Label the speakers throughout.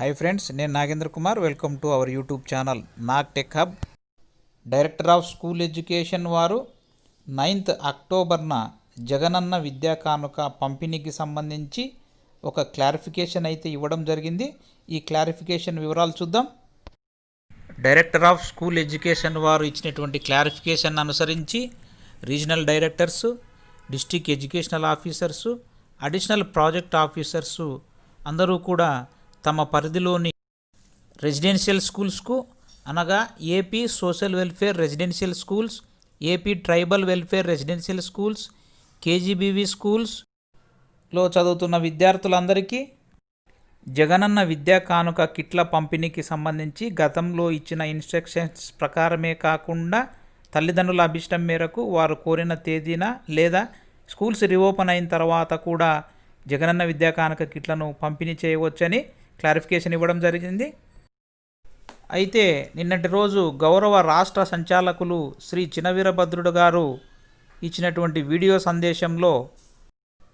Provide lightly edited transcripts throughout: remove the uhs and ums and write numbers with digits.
Speaker 1: Hi friends, నేను Nagendra Kumar. Welcome to our YouTube channel Nag tech hub. Director of school education వారు 9th అక్టోబర్న Jagananna Vidya కానుక పంపిణీకి సంబంధించి ఒక క్లారిఫికేషన్ అయితే ఇవ్వడం జరిగింది. ఈ క్లారిఫికేషన్ వివరాలు చూద్దాం. డైరెక్టర్ ఆఫ్ స్కూల్ ఎడ్యుకేషన్ వారు ఇచ్చినటువంటి క్లారిఫికేషన్ అనుసరించి regional directors, district educational officers, additional project officers అందరూ కూడా తమ పరిధిలోని రెసిడెన్షియల్ స్కూల్స్కు అనగా AP social welfare residential schools, AP tribal welfare residential schools, KGBV స్కూల్స్లో చదువుతున్న విద్యార్థులందరికీ జగనన్న విద్యా కానుక కిట్ల పంపిణీకి సంబంధించి గతంలో ఇచ్చిన ఇన్స్ట్రక్షన్స్ ప్రకారమే కాకుండా తల్లిదండ్రుల అభిష్టం మేరకు వారు కోరిన తేదీన లేదా స్కూల్స్ రీఓపెన్ అయిన తర్వాత కూడా జగనన్న విద్యా కానుక కిట్లను పంపిణీ చేయవచ్చని క్లారిఫికేషన్ ఇవ్వడం జరిగింది. అయితే నిన్నటి రోజు గౌరవ రాష్ట్ర సంచాలకులు శ్రీ చినవీరభద్రుడు గారు ఇచ్చినటువంటి వీడియో సందేశంలో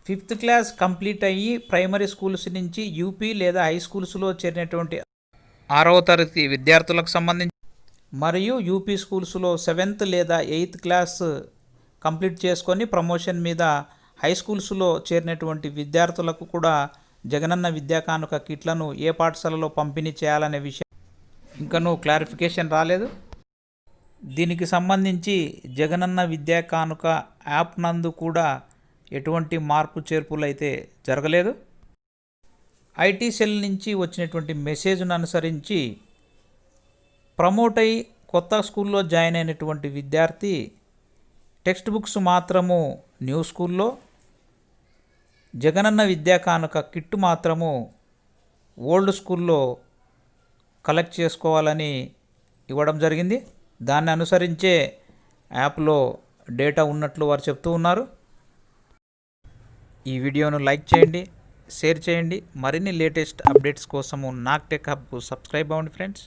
Speaker 1: 5th క్లాస్ కంప్లీట్ అయ్యి ప్రైమరీ స్కూల్స్ నుంచి యూపీ లేదా హై స్కూల్స్లో చేరినటువంటి 6వ తరగతి విద్యార్థులకు సంబంధించి మరియు యూపీ స్కూల్స్లో 7th లేదా 8th క్లాస్ కంప్లీట్ చేసుకొని ప్రమోషన్ మీద హై స్కూల్స్లో చేరినటువంటి విద్యార్థులకు కూడా జగనన్న విద్యా కానుక కిట్లను ఏ పాఠశాలలో పంపిణీ చేయాలనే విషయం ఇంకనూ క్లారిఫికేషన్ రాలేదు. దీనికి సంబంధించి జగనన్న విద్యా కానుక యాప్ నందు కూడా ఎటువంటి మార్పు చేర్పులు అయితే జరగలేదు. ఐటీ సెల్ నుంచి వచ్చినటువంటి మెసేజ్ను అనుసరించి ప్రమోట్ అయి కొత్త స్కూల్లో జాయిన్ అయినటువంటి విద్యార్థి టెక్స్ట్ బుక్స్ మాత్రము న్యూ స్కూల్లో, జగనన్న విద్యా కానుక కిట్టు మాత్రము ఓల్డ్ స్కూల్లో కలెక్ట్ చేసుకోవాలని ఇవ్వడం జరిగింది. దాన్ని అనుసరించే యాప్లో డేటా ఉన్నట్లు వారు చెప్తూ ఉన్నారు. ఈ వీడియోను లైక్ చేయండి, షేర్ చేయండి. మరిన్ని లేటెస్ట్ అప్డేట్స్ కోసము నాగ్ టెక్ హబ్కు సబ్స్క్రైబ్ అవ్వండి ఫ్రెండ్స్.